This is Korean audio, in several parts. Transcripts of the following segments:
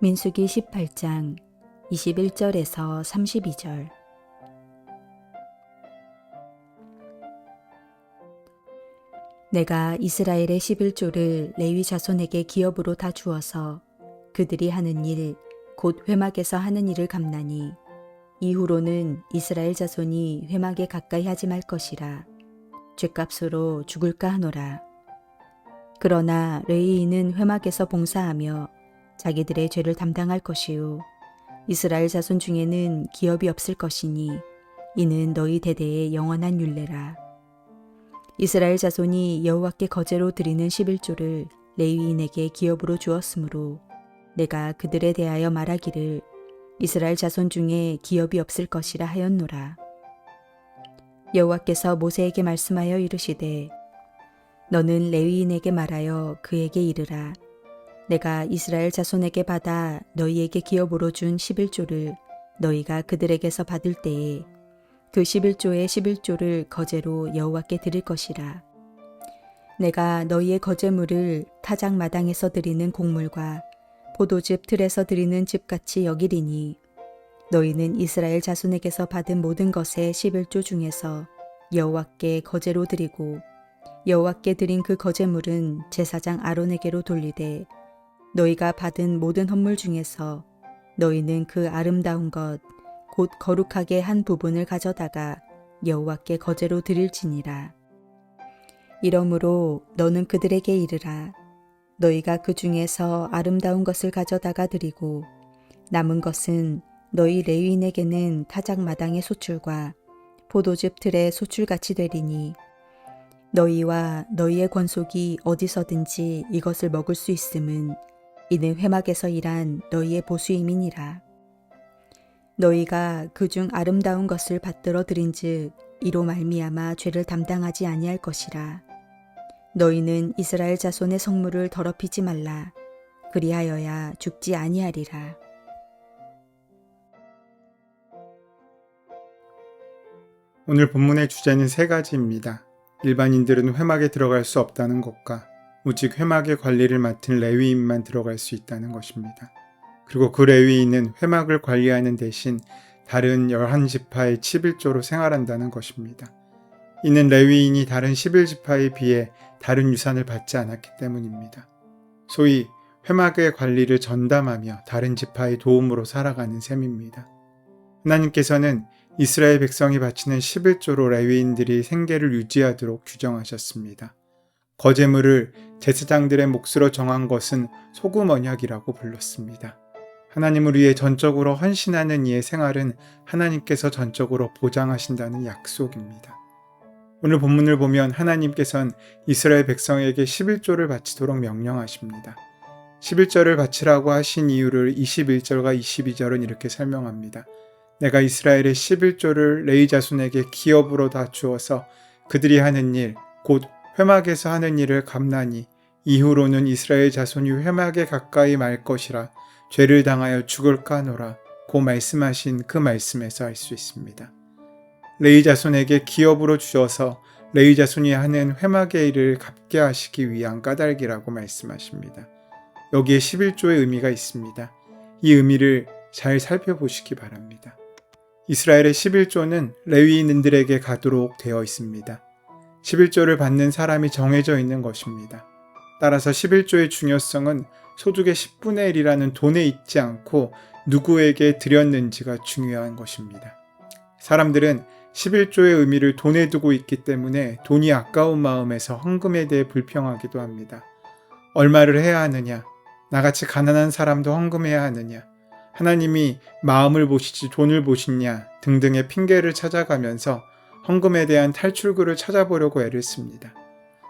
민수기 18장 21절에서 32절. 내가 이스라엘의 11조를 레위 자손에게 기업으로 다 주어서 그들이 하는 일, 곧 회막에서 하는 일을 갚나니 이후로는 이스라엘 자손이 회막에 가까이 하지 말 것이라. 죗값으로 죽을까 하노라. 그러나 레위인은 회막에서 봉사하며 자기들의 죄를 담당할 것이요 이스라엘 자손 중에는 기업이 없을 것이니 이는 너희 대대의 영원한 율례라. 이스라엘 자손이 여호와께 거제로 드리는 11조를 레위인에게 기업으로 주었으므로 내가 그들에 대하여 말하기를 이스라엘 자손 중에 기업이 없을 것이라 하였노라. 여호와께서 모세에게 말씀하여 이르시되 너는 레위인에게 말하여 그에게 이르라. 내가 이스라엘 자손에게 받아 너희에게 기업으로 준 11조를 너희가 그들에게서 받을 때에 그 11조의 11조를 거제로 여호와께 드릴 것이라. 내가 너희의 거제물을 타작 마당에서 드리는 곡물과 포도즙 틀에서 드리는 즙같이 여기리니 너희는 이스라엘 자손에게서 받은 모든 것의 11조 중에서 여호와께 거제로 드리고 여호와께 드린 그 거제물은 제사장 아론에게로 돌리되 너희가 받은 모든 헌물 중에서 너희는 그 아름다운 것 곧 거룩하게 한 부분을 가져다가 여호와께 거제로 드릴지니라. 이러므로 너는 그들에게 이르라. 너희가 그 중에서 아름다운 것을 가져다가 드리고 남은 것은 너희 레위인에게는 타작 마당의 소출과 포도즙 틀의 소출같이 되리니 너희와 너희의 권속이 어디서든지 이것을 먹을 수 있음은 이는 회막에서 일한 너희의 보수임이니라. 너희가 그중 아름다운 것을 받들어 드린즉 이로 말미암아 죄를 담당하지 아니할 것이라. 너희는 이스라엘 자손의 성물을 더럽히지 말라. 그리하여야 죽지 아니하리라. 오늘 본문의 주제는 세 가지입니다. 일반인들은 회막에 들어갈 수 없다는 것과 오직 회막의 관리를 맡은 레위인만 들어갈 수 있다는 것입니다. 그리고 그 레위인은 회막을 관리하는 대신 다른 11지파의 11조로 생활한다는 것입니다. 이는 레위인이 다른 11지파에 비해 다른 유산을 받지 않았기 때문입니다. 소위 회막의 관리를 전담하며 다른 지파의 도움으로 살아가는 셈입니다. 하나님께서는 이스라엘 백성이 바치는 11조로 레위인들이 생계를 유지하도록 규정하셨습니다. 거제물을 제사장들의 몫으로 정한 것은 소금 언약이라고 불렀습니다. 하나님을 위해 전적으로 헌신하는 이의 생활은 하나님께서 전적으로 보장하신다는 약속입니다. 오늘 본문을 보면 하나님께서는 이스라엘 백성에게 11조를 바치도록 명령하십니다. 11조를 바치라고 하신 이유를 21절과 22절은 이렇게 설명합니다. 내가 이스라엘의 11조를 레위 자손에게 기업으로 다 주어서 그들이 하는 일, 곧 회막에서 하는 일을 갚나니 이후로는 이스라엘 자손이 회막에 가까이 말 것이라. 죄를 당하여 죽을까 하노라. 고 말씀하신 그 말씀에서 알 수 있습니다. 레위 자손에게 기업으로 주어서 레위 자손이 하는 회막의 일을 갚게 하시기 위한 까닭이라고 말씀하십니다. 여기에 11조의 의미가 있습니다. 이 의미를 잘 살펴보시기 바랍니다. 이스라엘의 11조는 레위인들에게 가도록 되어 있습니다. 11조를 받는 사람이 정해져 있는 것입니다. 따라서 11조의 중요성은 소득의 10분의 1이라는 돈에 있지 않고 누구에게 드렸는지가 중요한 것입니다. 사람들은 11조의 의미를 돈에 두고 있기 때문에 돈이 아까운 마음에서 헌금에 대해 불평하기도 합니다. 얼마를 해야 하느냐? 나같이 가난한 사람도 헌금해야 하느냐? 하나님이 마음을 보시지 돈을 보시냐? 등등의 핑계를 찾아가면서 헌금에 대한 탈출구를 찾아보려고 애를 씁니다.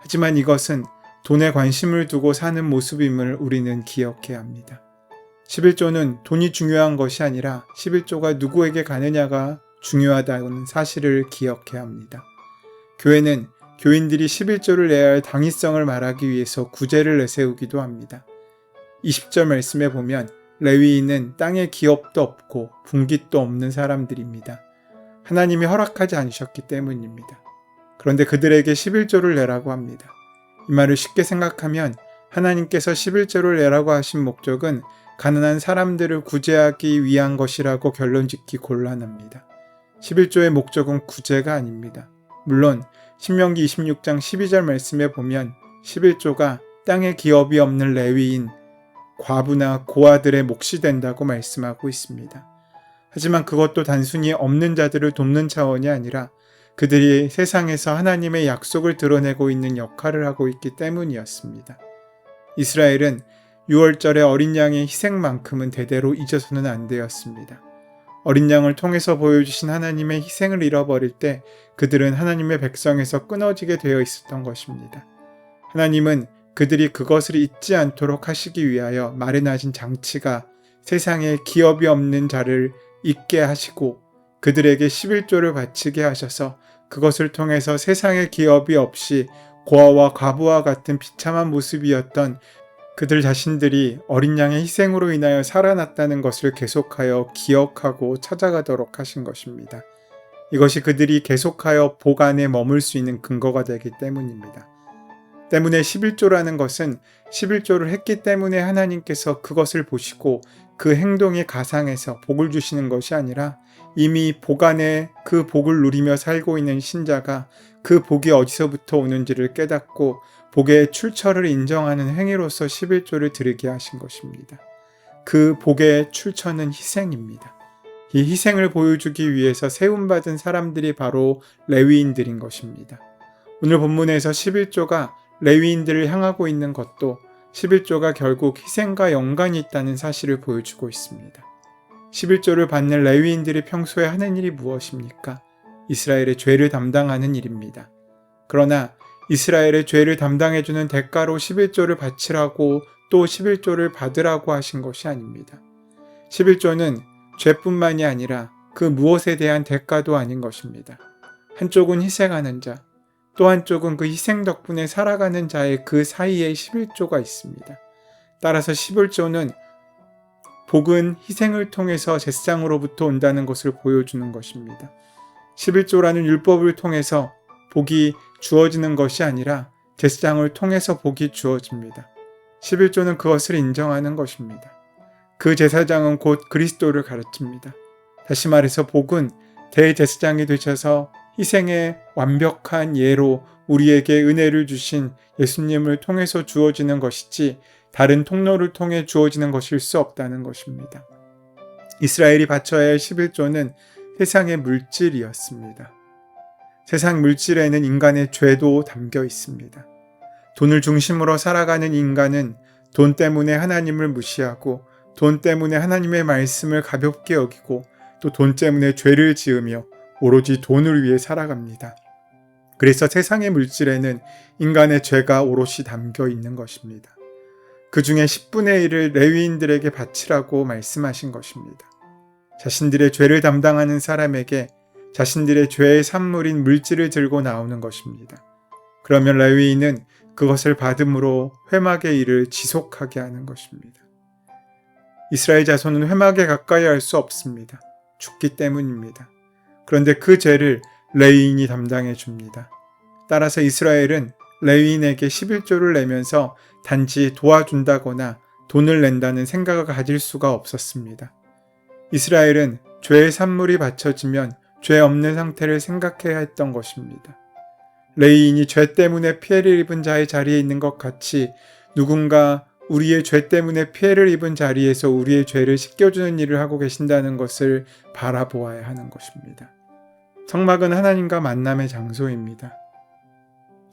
하지만 이것은 돈에 관심을 두고 사는 모습임을 우리는 기억해야 합니다. 11조는 돈이 중요한 것이 아니라 11조가 누구에게 가느냐가 중요하다는 사실을 기억해야 합니다. 교회는 교인들이 11조를 내야 할 당위성을 말하기 위해서 구제를 내세우기도 합니다. 20절 말씀에 보면 레위인은 땅에 기업도 없고 분깃도 없는 사람들입니다. 하나님이 허락하지 않으셨기 때문입니다. 그런데 그들에게 11조를 내라고 합니다. 이 말을 쉽게 생각하면 하나님께서 11조를 내라고 하신 목적은 가난한 사람들을 구제하기 위한 것이라고 결론짓기 곤란합니다. 11조의 목적은 구제가 아닙니다. 물론 신명기 26장 12절 말씀에 보면 11조가 땅에 기업이 없는 레위인, 과부나 고아들의 몫이 된다고 말씀하고 있습니다. 하지만 그것도 단순히 없는 자들을 돕는 차원이 아니라 그들이 세상에서 하나님의 약속을 드러내고 있는 역할을 하고 있기 때문이었습니다. 이스라엘은 6월절의 어린 양의 희생만큼은 대대로 잊어서는 안 되었습니다. 어린 양을 통해서 보여주신 하나님의 희생을 잃어버릴 때 그들은 하나님의 백성에서 끊어지게 되어 있었던 것입니다. 하나님은 그들이 그것을 잊지 않도록 하시기 위하여 마련하신 장치가 세상에 기업이 없는 자를 잊게 하시고 그들에게 11조를 바치게 하셔서 그것을 통해서 세상에 기업이 없이 고아와 과부와 같은 비참한 모습이었던 그들 자신들이 어린 양의 희생으로 인하여 살아났다는 것을 계속하여 기억하고 찾아가도록 하신 것입니다. 이것이 그들이 계속하여 복 안에 머물 수 있는 근거가 되기 때문입니다. 때문에 11조라는 것은 11조를 했기 때문에 하나님께서 그것을 보시고 그 행동이 가상해서 복을 주시는 것이 아니라 이미 복 안에 그 복을 누리며 살고 있는 신자가 그 복이 어디서부터 오는지를 깨닫고 복의 출처를 인정하는 행위로서 11조를 드리게 하신 것입니다. 그 복의 출처는 희생입니다. 이 희생을 보여주기 위해서 세움받은 사람들이 바로 레위인들인 것입니다. 오늘 본문에서 11조가 레위인들을 향하고 있는 것도 11조가 결국 희생과 연관이 있다는 사실을 보여주고 있습니다. 11조를 받는 레위인들이 평소에 하는 일이 무엇입니까? 이스라엘의 죄를 담당하는 일입니다. 그러나 이스라엘의 죄를 담당해주는 대가로 11조를 바치라고 또 11조를 받으라고 하신 것이 아닙니다. 11조는 죄뿐만이 아니라 그 무엇에 대한 대가도 아닌 것입니다. 한쪽은 희생하는 자, 또 한쪽은 그 희생 덕분에 살아가는 자의 그 사이에 11조가 있습니다. 따라서 11조는 복은 희생을 통해서 제사장으로부터 온다는 것을 보여주는 것입니다. 11조라는 율법을 통해서 복이 주어지는 것이 아니라 제사장을 통해서 복이 주어집니다. 11조는 그것을 인정하는 것입니다. 그 제사장은 곧 그리스도를 가르칩니다. 다시 말해서 복은 대제사장이 되셔서 희생의 완벽한 예로 우리에게 은혜를 주신 예수님을 통해서 주어지는 것이지 다른 통로를 통해 주어지는 것일 수 없다는 것입니다. 이스라엘이 바쳐야 할 11조는 세상의 물질이었습니다. 세상 물질에는 인간의 죄도 담겨 있습니다. 돈을 중심으로 살아가는 인간은 돈 때문에 하나님을 무시하고 돈 때문에 하나님의 말씀을 가볍게 여기고 또 돈 때문에 죄를 지으며 오로지 돈을 위해 살아갑니다. 그래서 세상의 물질에는 인간의 죄가 오롯이 담겨 있는 것입니다. 그 중에 10분의 1을 레위인들에게 바치라고 말씀하신 것입니다. 자신들의 죄를 담당하는 사람에게 자신들의 죄의 산물인 물질을 들고 나오는 것입니다. 그러면 레위인은 그것을 받음으로 회막의 일을 지속하게 하는 것입니다. 이스라엘 자손은 회막에 가까이 할 수 없습니다. 죽기 때문입니다. 그런데 그 죄를 레위인이 담당해 줍니다. 따라서 이스라엘은 레위인에게 11조를 내면서 단지 도와준다거나 돈을 낸다는 생각을 가질 수가 없었습니다. 이스라엘은 죄의 산물이 바쳐지면 죄 없는 상태를 생각해야 했던 것입니다. 레위인이 죄 때문에 피해를 입은 자의 자리에 있는 것 같이 누군가 우리의 죄 때문에 피해를 입은 자리에서 우리의 죄를 씻겨주는 일을 하고 계신다는 것을 바라보아야 하는 것입니다. 성막은 하나님과 만남의 장소입니다.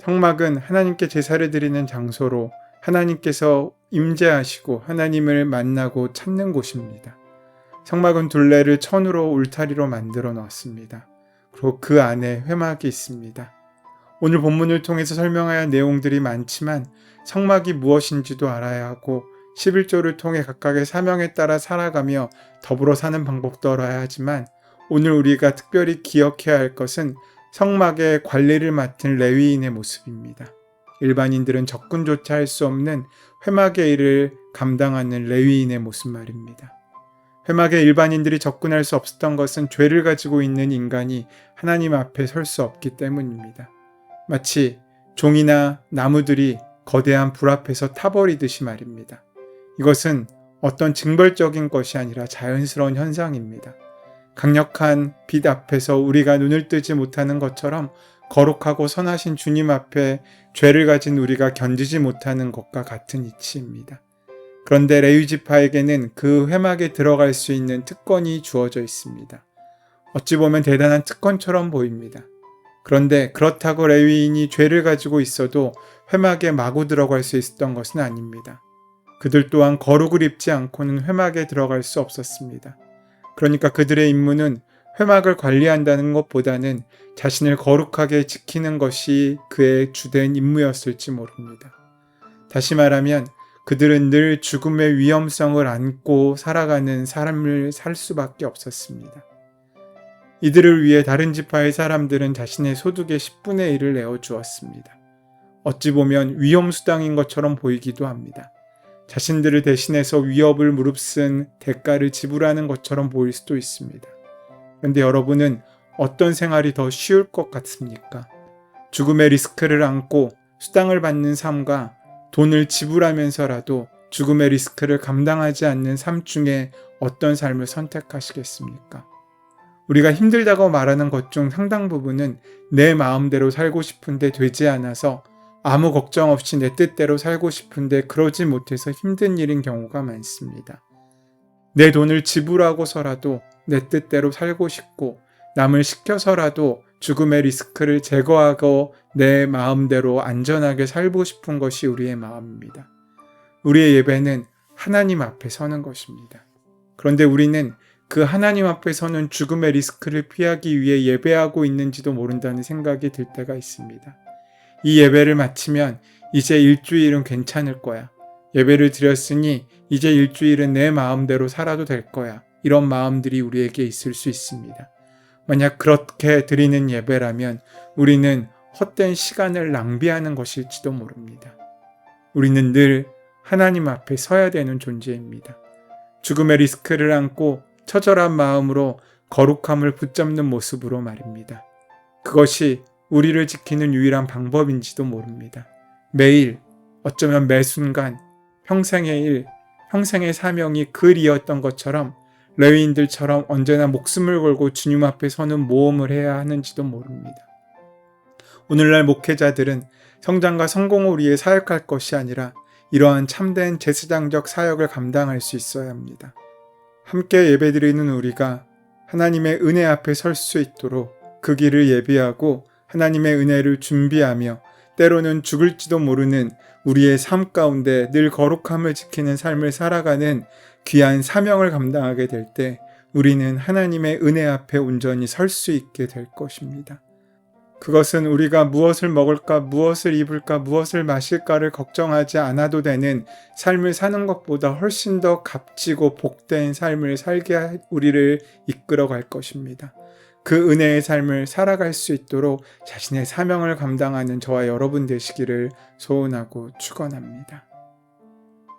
성막은 하나님께 제사를 드리는 장소로 하나님께서 임재하시고 하나님을 만나고 찾는 곳입니다. 성막은 둘레를 천으로 울타리로 만들어 놨습니다. 그리고 그 안에 회막이 있습니다. 오늘 본문을 통해서 설명해야 할 내용들이 많지만 성막이 무엇인지도 알아야 하고 11조를 통해 각각의 사명에 따라 살아가며 더불어 사는 방법도 알아야 하지만 오늘 우리가 특별히 기억해야 할 것은 성막의 관리를 맡은 레위인의 모습입니다. 일반인들은 접근조차 할 수 없는 회막의 일을 감당하는 레위인의 모습 말입니다. 회막에 일반인들이 접근할 수 없었던 것은 죄를 가지고 있는 인간이 하나님 앞에 설 수 없기 때문입니다. 마치 종이나 나무들이 거대한 불 앞에서 타버리듯이 말입니다. 이것은 어떤 징벌적인 것이 아니라 자연스러운 현상입니다. 강력한 빛 앞에서 우리가 눈을 뜨지 못하는 것처럼 거룩하고 선하신 주님 앞에 죄를 가진 우리가 견디지 못하는 것과 같은 이치입니다. 그런데 레위 지파에게는 그 회막에 들어갈 수 있는 특권이 주어져 있습니다. 어찌 보면 대단한 특권처럼 보입니다. 그런데 그렇다고 레위인이 죄를 가지고 있어도 회막에 마구 들어갈 수 있었던 것은 아닙니다. 그들 또한 거룩을 입지 않고는 회막에 들어갈 수 없었습니다. 그러니까 그들의 임무는 회막을 관리한다는 것보다는 자신을 거룩하게 지키는 것이 그의 주된 임무였을지 모릅니다. 다시 말하면 그들은 늘 죽음의 위험성을 안고 살아가는 삶을 살 수밖에 없었습니다. 이들을 위해 다른 지파의 사람들은 자신의 소득의 10분의 1을 내어주었습니다. 어찌 보면 위험수당인 것처럼 보이기도 합니다. 자신들을 대신해서 위협을 무릅쓴 대가를 지불하는 것처럼 보일 수도 있습니다. 그런데 여러분은 어떤 생활이 더 쉬울 것 같습니까? 죽음의 리스크를 안고 수당을 받는 삶과 돈을 지불하면서라도 죽음의 리스크를 감당하지 않는 삶 중에 어떤 삶을 선택하시겠습니까? 우리가 힘들다고 말하는 것 중 상당 부분은 내 마음대로 살고 싶은데 되지 않아서 아무 걱정 없이 내 뜻대로 살고 싶은데 그러지 못해서 힘든 일인 경우가 많습니다. 내 돈을 지불하고서라도 내 뜻대로 살고 싶고 남을 시켜서라도 죽음의 리스크를 제거하고 내 마음대로 안전하게 살고 싶은 것이 우리의 마음입니다. 우리의 예배는 하나님 앞에 서는 것입니다. 그런데 우리는 그 하나님 앞에 서는 죽음의 리스크를 피하기 위해 예배하고 있는지도 모른다는 생각이 들 때가 있습니다. 이 예배를 마치면 이제 일주일은 괜찮을 거야. 예배를 드렸으니 이제 일주일은 내 마음대로 살아도 될 거야. 이런 마음들이 우리에게 있을 수 있습니다. 만약 그렇게 드리는 예배라면 우리는 헛된 시간을 낭비하는 것일지도 모릅니다. 우리는 늘 하나님 앞에 서야 되는 존재입니다. 죽음의 리스크를 안고 처절한 마음으로 거룩함을 붙잡는 모습으로 말입니다. 그것이 우리를 지키는 유일한 방법인지도 모릅니다. 매일, 어쩌면 매 순간, 평생의 일, 평생의 사명이 그 일이었던 것처럼 레위인들처럼 언제나 목숨을 걸고 주님 앞에 서는 모험을 해야 하는지도 모릅니다. 오늘날 목회자들은 성장과 성공을 위해 사역할 것이 아니라 이러한 참된 제사장적 사역을 감당할 수 있어야 합니다. 함께 예배드리는 우리가 하나님의 은혜 앞에 설 수 있도록 그 길을 예비하고 하나님의 은혜를 준비하며 때로는 죽을지도 모르는 우리의 삶 가운데 늘 거룩함을 지키는 삶을 살아가는 귀한 사명을 감당하게 될 때 우리는 하나님의 은혜 앞에 온전히 설 수 있게 될 것입니다. 그것은 우리가 무엇을 먹을까, 무엇을 입을까, 무엇을 마실까를 걱정하지 않아도 되는 삶을 사는 것보다 훨씬 더 값지고 복된 삶을 살게 우리를 이끌어갈 것입니다. 그 은혜의 삶을 살아갈 수 있도록 자신의 사명을 감당하는 저와 여러분 되시기를 소원하고 축원합니다.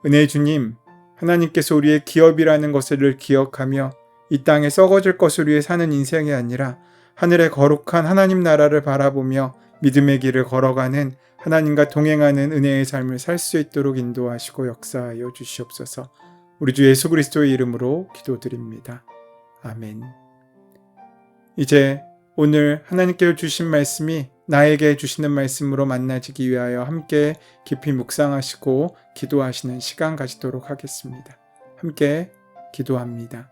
은혜의 주님, 하나님께서 우리의 기업이라는 것을 기억하며 이 땅에 썩어질 것을 위해 사는 인생이 아니라 하늘의 거룩한 하나님 나라를 바라보며 믿음의 길을 걸어가는 하나님과 동행하는 은혜의 삶을 살 수 있도록 인도하시고 역사하여 주시옵소서. 우리 주 예수 그리스도의 이름으로 기도드립니다. 아멘. 이제 오늘 하나님께서 주신 말씀이 나에게 주시는 말씀으로 만나지기 위하여 함께 깊이 묵상하시고 기도하시는 시간 가지도록 하겠습니다. 함께 기도합니다.